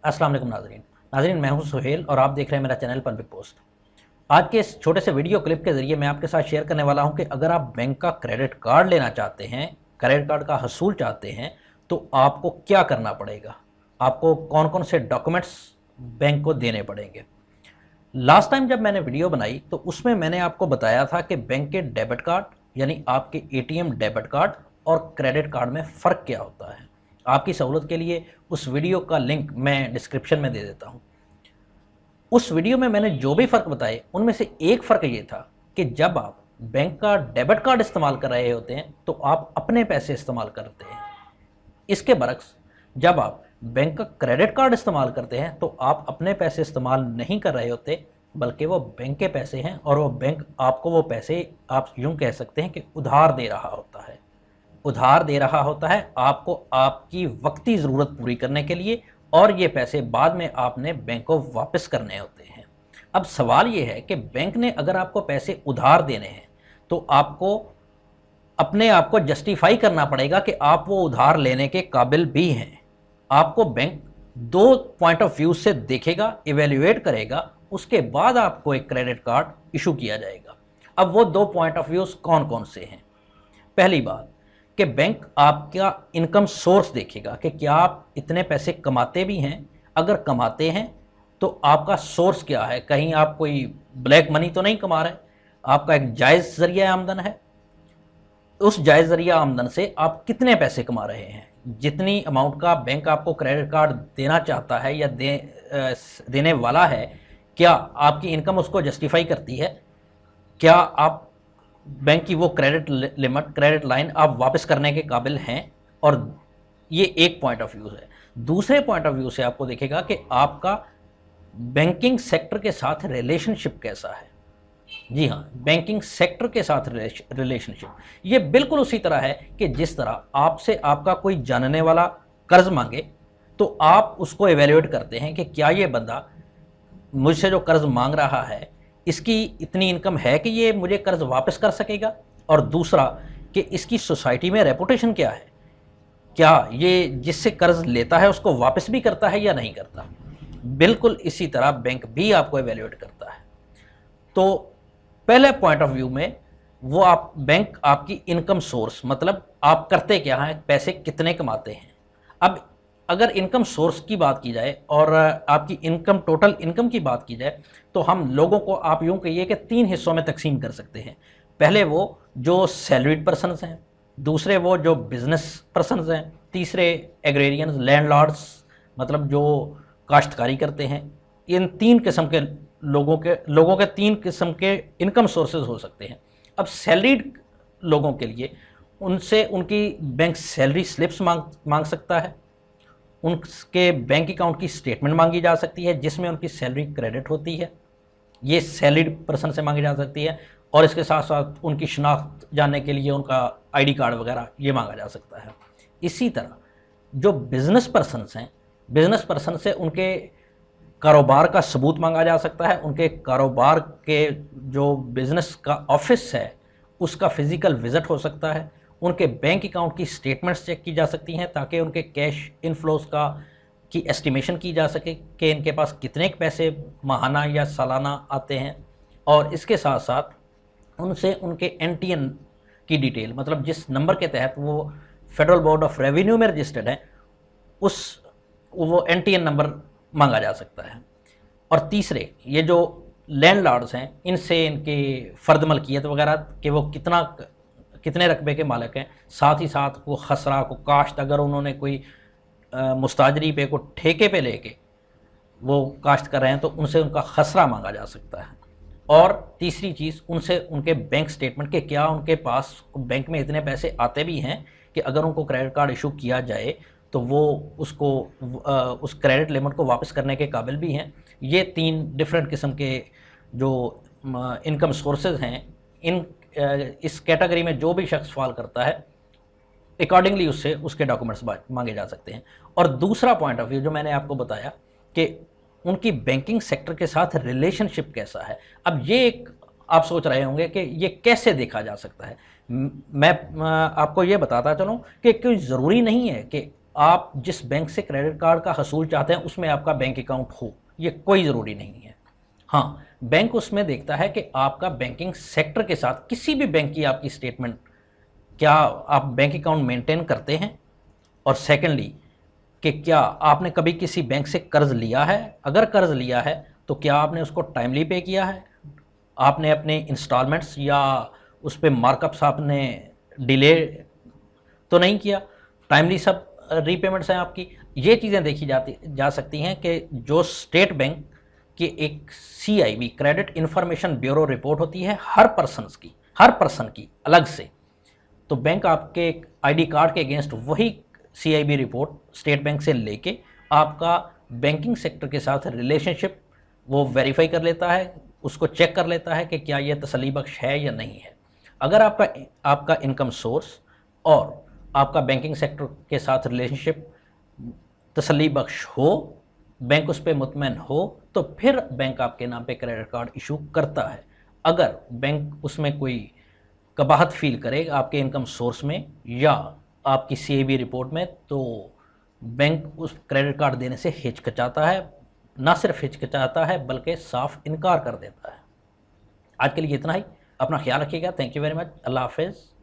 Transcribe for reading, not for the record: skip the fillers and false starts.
अस्सलाम वालेकुम नाज़रीन, मैं हूं सुहेल और आप देख रहे हैं मेरा चैनल पब्लिक पोस्ट। आज के इस छोटे से वीडियो क्लिप के ज़रिए मैं आपके साथ शेयर करने वाला हूं कि अगर आप बैंक का क्रेडिट कार्ड लेना चाहते हैं, क्रेडिट कार्ड का हसूल चाहते हैं, तो आपको क्या करना पड़ेगा, आपको कौन कौन से डॉक्यूमेंट्स बैंक को देने पड़ेंगे। लास्ट टाइम जब मैंने वीडियो बनाई तो उसमें मैंने आपको बताया था कि बैंक के डेबिट कार्ड यानी आपके एटीएम डेबिट कार्ड और क्रेडिट कार्ड में फ़र्क क्या होता है। आपकी सहूलत के लिए उस वीडियो का लिंक मैं डिस्क्रिप्शन में दे देता हूं। उस वीडियो में मैंने जो भी फ़र्क बताए उनमें से एक फ़र्क ये था कि जब आप बैंक का डेबिट कार्ड इस्तेमाल कर रहे होते हैं तो आप अपने पैसे इस्तेमाल करते हैं। इसके बरक्स जब आप बैंक का क्रेडिट कार्ड इस्तेमाल करते हैं तो आप अपने पैसे इस्तेमाल नहीं कर रहे होते, बल्कि वो बैंक के पैसे हैं और वो बैंक आपको वो पैसे, आप यूँ कह सकते हैं कि उधार दे रहा होता है। उधार दे रहा होता है आपको आपकी वक्ती ज़रूरत पूरी करने के लिए, और ये पैसे बाद में आपने बैंक को वापस करने होते हैं। अब सवाल ये है कि बैंक ने अगर आपको पैसे उधार देने हैं तो आपको अपने आप को जस्टिफाई करना पड़ेगा कि आप वो उधार लेने के काबिल भी हैं। आपको बैंक दो पॉइंट ऑफ व्यू से देखेगा, इवेल्युएट करेगा, उसके बाद आपको एक क्रेडिट कार्ड इशू किया जाएगा। अब वो दो पॉइंट ऑफ व्यूज़ कौन कौन से हैं। पहली बात कि बैंक आपका इनकम सोर्स देखेगा कि क्या आप इतने पैसे कमाते भी हैं। अगर कमाते हैं तो आपका सोर्स क्या है, कहीं आप कोई ब्लैक मनी तो नहीं कमा रहे, आपका एक जायज़ ज़रिया आमदन है। उस जायज़ ज़रिया आमदन से आप कितने पैसे कमा रहे हैं। जितनी अमाउंट का बैंक आपको क्रेडिट कार्ड देना चाहता है या देने वाला है, क्या आपकी इनकम उसको जस्टिफाई करती है। क्या आप बैंक की वो क्रेडिट लिमिट, क्रेडिट लाइन आप वापस करने के काबिल हैं। और ये एक पॉइंट ऑफ व्यू है। दूसरे पॉइंट ऑफ व्यू से आपको देखेगा कि आपका बैंकिंग सेक्टर के साथ रिलेशनशिप कैसा है। जी हाँ, बैंकिंग सेक्टर के साथ रिलेशनशिप ये बिल्कुल उसी तरह है कि जिस तरह आपसे आपका कोई जानने वाला कर्ज मांगे तो आप उसको एवेल्युएट करते हैं कि क्या ये बंदा मुझसे जो कर्ज मांग रहा है इसकी इतनी इनकम है कि ये मुझे कर्ज वापस कर सकेगा, और दूसरा कि इसकी सोसाइटी में रेपुटेशन क्या है, क्या ये जिससे कर्ज लेता है उसको वापस भी करता है या नहीं करता। बिल्कुल इसी तरह बैंक भी आपको एवेल्युएट करता है। तो पहले पॉइंट ऑफ व्यू में वो आप बैंक आपकी इनकम सोर्स, मतलब आप करते क्या हैं, पैसे कितने कमाते हैं। अब अगर इनकम सोर्स की बात की जाए और आपकी इनकम, टोटल इनकम की बात की जाए, तो हम लोगों को आप यूँ कहिए कि तीन हिस्सों में तकसीम कर सकते हैं। पहले वो जो सैलरीड पर्सनस हैं, दूसरे वो जो बिजनेस पर्सनस हैं, तीसरे एग्रेरियंस, लैंडलॉर्ड्स, मतलब जो काश्तकारी करते हैं। इन तीन किस्म के लोगों के तीन किस्म के इनकम सोर्सेज हो सकते हैं। अब सैलरीड लोगों के लिए उनसे उनकी बैंक सैलरी स्लिप्स मांग सकता है, उनके बैंक अकाउंट की स्टेटमेंट मांगी जा सकती है जिसमें उनकी सैलरी क्रेडिट होती है, ये सैलरीड पर्सन से मांगी जा सकती है। और इसके साथ साथ उनकी शनाख्त जानने के लिए उनका आईडी कार्ड वगैरह ये मांगा जा सकता है। इसी तरह जो बिज़नेस पर्सनस हैं, बिज़नेस पर्सन से उनके कारोबार का सबूत मांगा जा सकता है, उनके कारोबार के जो बिज़नेस का ऑफिस है उसका फ़िज़िकल विज़िट हो सकता है, उनके बैंक अकाउंट की स्टेटमेंट्स चेक की जा सकती हैं ताकि उनके कैश इनफ्लोज की एस्टिमेशन की जा सके कि इनके पास कितने पैसे माहाना या सालाना आते हैं। और इसके साथ साथ उनसे उनके एनटीएन की डिटेल, मतलब जिस नंबर के तहत वो फेडरल बोर्ड ऑफ रेवेन्यू में रजिस्टर्ड है, वो एनटीएन नंबर मांगा जा सकता है। और तीसरे ये जो लैंडलॉर्ड्स हैं, इनसे इनके फ़र्द मलकियत वगैरह कि वो कितने रकबे के मालिक हैं, साथ ही साथ वो खसरा को काश्त, अगर उन्होंने कोई मुस्ताजरी पे को ठेके पे लेके वो काश्त कर रहे हैं तो उनसे उनका खसरा मांगा जा सकता है। और तीसरी चीज़, उनसे उनके बैंक स्टेटमेंट के क्या उनके पास बैंक में इतने पैसे आते भी हैं कि अगर उनको क्रेडिट कार्ड इशू किया जाए तो वो उसको उस क्रेडिट लिमिट को वापस करने के काबिल भी हैं। ये तीन डिफरेंट किस्म के जो इनकम सोर्सेज हैं, इस कैटेगरी में जो भी शख्स फॉल करता है अकॉर्डिंगली उससे उसके डॉक्यूमेंट्स मांगे जा सकते हैं। और दूसरा पॉइंट ऑफ व्यू जो मैंने आपको बताया कि उनकी बैंकिंग सेक्टर के साथ रिलेशनशिप कैसा है। अब ये एक आप सोच रहे होंगे कि ये कैसे देखा जा सकता है। मैं आपको ये बताता चलूँ कि कोई ज़रूरी नहीं है कि आप जिस बैंक से क्रेडिट कार्ड का हसूल चाहते हैं उसमें आपका बैंक अकाउंट हो, ये कोई ज़रूरी नहीं है। हाँ, बैंक उसमें देखता है कि आपका बैंकिंग सेक्टर के साथ किसी भी बैंक की आपकी स्टेटमेंट, क्या आप बैंक अकाउंट मेंटेन करते हैं, और सेकेंडली कि क्या आपने कभी किसी बैंक से कर्ज लिया है, अगर कर्ज लिया है तो क्या आपने उसको टाइमली पे किया है, आपने अपने इंस्टॉलमेंट्स या उस पर मार्कअप्स आपने डिले तो नहीं किया, टाइमली सब रीपेमेंट्स हैं आपकी। ये चीज़ें देखी जा सकती हैं कि जो स्टेट बैंक की एक CIB credit information bureau report होती है हर पर्सन की अलग से, तो बैंक आपके ID कार्ड के अगेंस्ट वही CIB रिपोर्ट स्टेट बैंक से लेके आपका बैंकिंग सेक्टर के साथ रिलेशनशिप वो वेरीफाई कर लेता है, उसको चेक कर लेता है कि क्या ये तसल्ली बख्श है या नहीं है। अगर आपका इनकम सोर्स और आपका बैंकिंग सेक्टर के साथ रिलेशनशिप तसल्ली बख्श हो, बैंक उस पर मुतमैन हो, तो फिर बैंक आपके नाम पे क्रेडिट कार्ड इशू करता है। अगर बैंक उसमें कोई कबाहत फील करे आपके इनकम सोर्स में या आपकी CIB रिपोर्ट में, तो बैंक उस क्रेडिट कार्ड देने से हिचकिचाता है, ना सिर्फ हिचकिचाता है बल्कि साफ इनकार कर देता है। आज के लिए इतना ही, अपना ख्याल रखिएगा। Thank you very much. अल्लाह हाफिज़।